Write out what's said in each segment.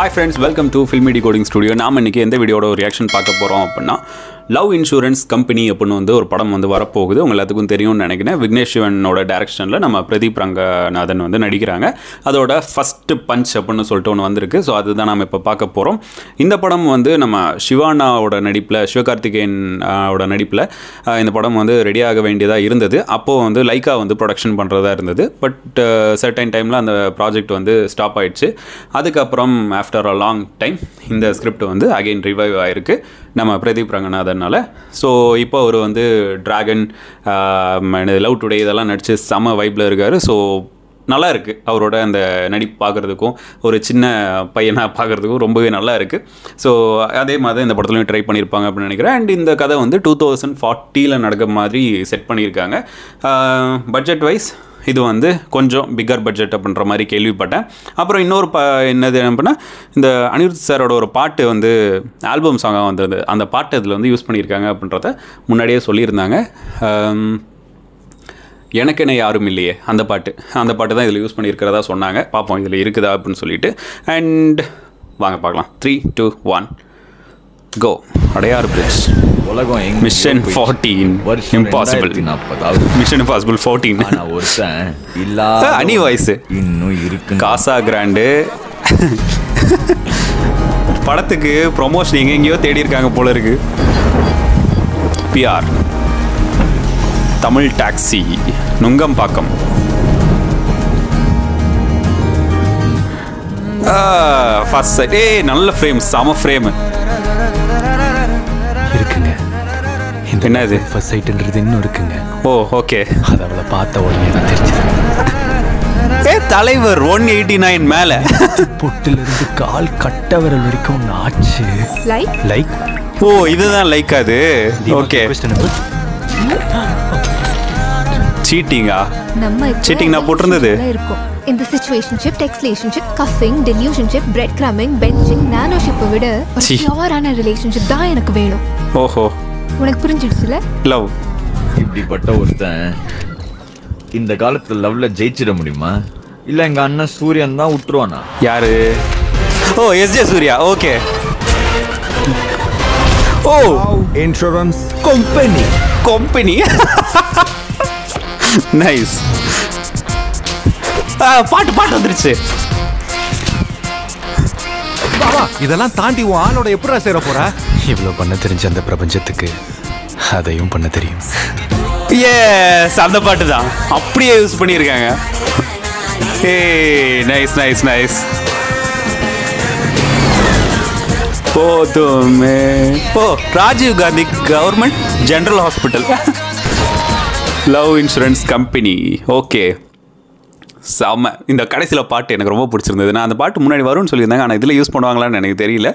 Hi friends, welcome to Filmy Decoding Studio. நாம இன்னைக்கு எந்த வீடியோட ஒரு ரியாக்ஷன் பார்க்க போறோம் அப்படின்னா லவ் இன்சூரன்ஸ் கம்பெனி அப்படின்னு வந்து ஒரு படம் வந்து வரப்போகுது. உங்க எல்லாத்துக்கும் தெரியும்னு நினைக்கிறேன். விக்னேஷ் சிவனோட டைரக்ஷனில் நம்ம பிரதீப் ரங்கநாதன் வந்து நடிக்கிறாங்க. அதோட ஃபர்ஸ்ட் பஞ்ச் அப்படின்னு சொல்லிட்டு ஒன்று வந்திருக்கு. ஸோ அதுதான் நம்ம இப்போ பார்க்க போகிறோம். இந்த படம் வந்து நம்ம சிவானாவோட நடிப்பில், சிவகார்த்திகேயனோட நடிப்பில் இந்த படம் வந்து ரெடியாக வேண்டியதாக இருந்தது. அப்போது வந்து லைக்கா வந்து ப்ரொடக்ஷன் பண்ணுறதா இருந்தது. பட் சர்டைன் டைமில் அந்த ப்ராஜெக்ட் வந்து ஸ்டாப் ஆயிடுச்சு. அதுக்கப்புறம் ஆஃப்டர் அ லாங் டைம் இந்த ஸ்கிரிப்ட் வந்து அகெயின் ரிவைவ் ஆகிருக்கு நம்ம பிரதீப் ரங்கநாதனால். ஸோ இப்போ அவர் வந்து டிராகன், லவ் டுடே இதெல்லாம் நடித்து செம வைப்பில் இருக்கார். ஸோ நல்லா இருக்குது. அவரோட அந்த நடிப்பு பார்க்குறதுக்கும் ஒரு சின்ன பையனாக பார்க்குறதுக்கும் ரொம்பவே நல்லா இருக்குது. ஸோ அதே மாதிரி இந்த படத்துலையும் ட்ரை பண்ணியிருப்பாங்க அப்படின்னு நினைக்கிறேன். அண்ட் இந்த கதை வந்து 2040 நடக்கிற மாதிரி செட் பண்ணியிருக்காங்க. பட்ஜெட் வைஸ் இது வந்து கொஞ்சம் பிக்கர் பட்ஜெட் அப்படின்ற மாதிரி கேள்விப்பட்டேன். அப்புறம் இன்னொரு என்னது அப்படின்னா, இந்த அனிருத் சாரோட ஒரு பாட்டு வந்து ஆல்பம் சாங்காக வந்தது. அந்த பாட்டு இதில் வந்து யூஸ் பண்ணியிருக்காங்க அப்படின்றத முன்னாடியே சொல்லியிருந்தாங்க. எனக்கென்ன யாரும் இல்லையே அந்த பாட்டு தான் இதில் யூஸ் பண்ணியிருக்கிறதா சொன்னாங்க. பார்ப்போம் இதில் இருக்குதா அப்படின்னு சொல்லிட்டு. அண்ட் வாங்க பார்க்கலாம். 3, 2, 1 go. Adyar bridge. Mission 14 impossible. Mission impossible 14 அனி வாய்ஸ் இன்னும் இருக்கு. காசா கிராண்டு படத்துக்கு ப்ரொமோஷன் எங்கெங்கேயோ தேடி இருக்காங்க போல இருக்கு. PR Tamil taxi Nungambakkam. First sight நல்ல ஃப்ரேம், செம ஃப்ரேம் இருக்குங்க. என்னது ஃபர்ஸ்ட் சைட்ன்றது இன்னும் இருக்குங்க. Oh okay. அது அவளை பார்த்த உடனே தான் தெரிஞ்சது. தலைவர் 189 மேல பொட்டிலிருந்து கால் கட்ட விரல் வரைக்கும் ஆச்சு. லைக் ஓ இதுதான் லைக். அது ஓகே. சீட்டிங்கா? சீட்டிங் நான் போட்டிருந்தது. In the situationship, textlationship, cuffing, delusionship, breadcrumbing, benching, nanoship விட ஒரு பியூரான ரிலேஷன்ஷிப் தான் எனக்கு வேணும். ஓஹோ, உனக்கு புரிஞ்சிடுச்சுல? லவ் இப்படிப்பட்ட ஒருத்தன் இந்த காலத்துல லவ்ல ஜெயிச்சிட முடியுமா? இல்ல எங்க அண்ணன் சூரியன் தான் விட்டுருவானா? யாரு? ஓ எஸ்ஜே சூர்யா. ஓகே. ஓ இன்சூரன்ஸ் கம்பெனி நைஸ். பாட்டு வந்துருச்சு. இதெல்லாம் தாண்டி உன் ஆளோட எப்படா சேர போற? இவ்வளவு பண்ண தெரிஞ்ச அந்த பிரபஞ்சத்துக்கு அதையும் பண்ண தெரியும். எஸ், அந்த பாட்டு தான் அப்படியே யூஸ் பண்ணியிருக்காங்க. Nice nice nice. போதுமே. ஓ Rajiv Gandhi government general hospital love insurance company. Okay செம்ம. இந்த கடைசியில் பாட்டு எனக்கு ரொம்ப பிடிச்சிருந்தது. நான் அந்த பாட்டு முன்னாடி வரும்னு சொல்லியிருந்தாங்க, ஆனால் இதில் யூஸ் பண்ணுவாங்களான்னு எனக்கு தெரியல.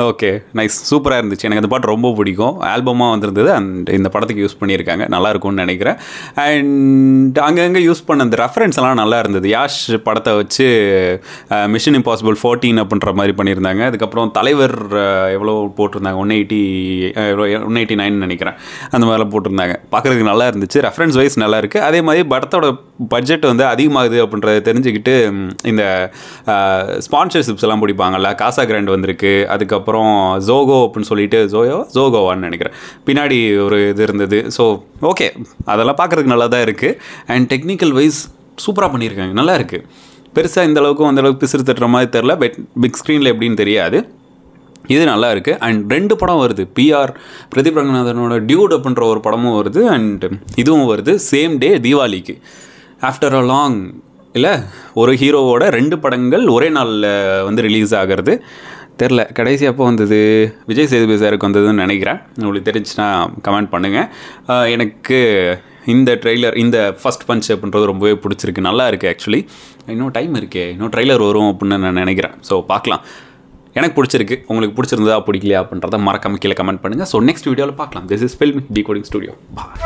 ஓகே நைஸ், சூப்பராக இருந்துச்சு. எனக்கு அந்த பாட்டு ரொம்ப பிடிக்கும். ஆல்பமாக வந்திருந்தது. அண்ட் இந்த படத்துக்கு யூஸ் பண்ணியிருக்காங்க, நல்லாயிருக்கும்னு நினைக்கிறேன். அண்ட் அங்கங்கே யூஸ் பண்ண அந்த ரெஃபரன்ஸ் எல்லாம் நல்லா இருந்தது. யாஷ் படத்தை வச்சு மிஷன் இம்பாசிபிள் 14 அப்படின்ற மாதிரி பண்ணியிருந்தாங்க. அதுக்கப்புறம் தலைவர் எவ்வளோ போட்டிருந்தாங்க, 189 நினைக்கிறேன், அந்த மாதிரிலாம் போட்டிருந்தாங்க. பார்க்குறதுக்கு நல்லா இருந்துச்சு. ரெஃபரன்ஸ் வைஸ் நல்லா இருக்குது. அதே மாதிரி படத்தோட பட்ஜெட் வந்து அதிகமாகுது அப்படின்றத தெரிஞ்சுக்கிட்டு இந்த ஸ்பான்சர்ஷிப்ஸ் எல்லாம் பிடிப்பாங்கல்ல. காசா கிராண்ட் வந்திருக்கு. அதுக்கப்புறம் ஜோகோ அப்படின்னு சொல்லிட்டு ஜோகோவான்னு நினைக்கிறேன், பின்னாடி ஒரு இது இருந்தது. ஸோ ஓகே, அதெல்லாம் பார்க்குறதுக்கு நல்லா தான் இருக்குது. அண்ட் டெக்னிக்கல் வைஸ் சூப்பராக பண்ணியிருக்காங்க, நல்லா இருக்குது. பெருசாக இந்த அளவுக்கு அந்தளவுக்கு பிசிறு தட்டுற மாதிரி தெரில. பிக் ஸ்க்ரீனில் எப்படின்னு தெரியாது. இது நல்லா இருக்குது. அண்ட் 2 படம் வருது. பிஆர் பிரதீப் ரங்கநாதனோட டியூட் அப்படின்ற ஒரு படமும் வருது. அண்ட் இதுவும் வருது சேம் டே தீபாவளிக்கு. ஆஃப்டர் அ லாங் இல்லை, ஒரு ஹீரோவோட 2 படங்கள் ஒரே நாளில் வந்து ரிலீஸ் ஆகிறது. தெரில கடைசி அப்போ வந்தது, விஜய் சேதுபதி சாருக்கு வந்ததுன்னு நினைக்கிறேன். உங்களுக்கு தெரிஞ்சுன்னா கமெண்ட் பண்ணுங்கள். எனக்கு இந்த ட்ரெய்லர், இந்த ஃபஸ்ட் பஞ்ச் அப்படின்றது ரொம்பவே பிடிச்சிருக்கு, நல்லா இருக்குது. ஆக்சுவலி இன்னும் டைம் இருக்கே, இன்னும் ட்ரெய்லர் வரும் அப்படின்னு நான் நினைக்கிறேன். ஸோ பார்க்கலாம். எனக்கு பிடிச்சிருக்கு. உங்களுக்கு பிடிச்சிருந்ததா பிடிக்கலையா அப்படின்றத மறக்காம கீழே கமெண்ட் பண்ணுங்கள். ஸோ நெக்ஸ்ட் வீடியோவில் பார்க்கலாம். This is filmi decoding studio. Bye.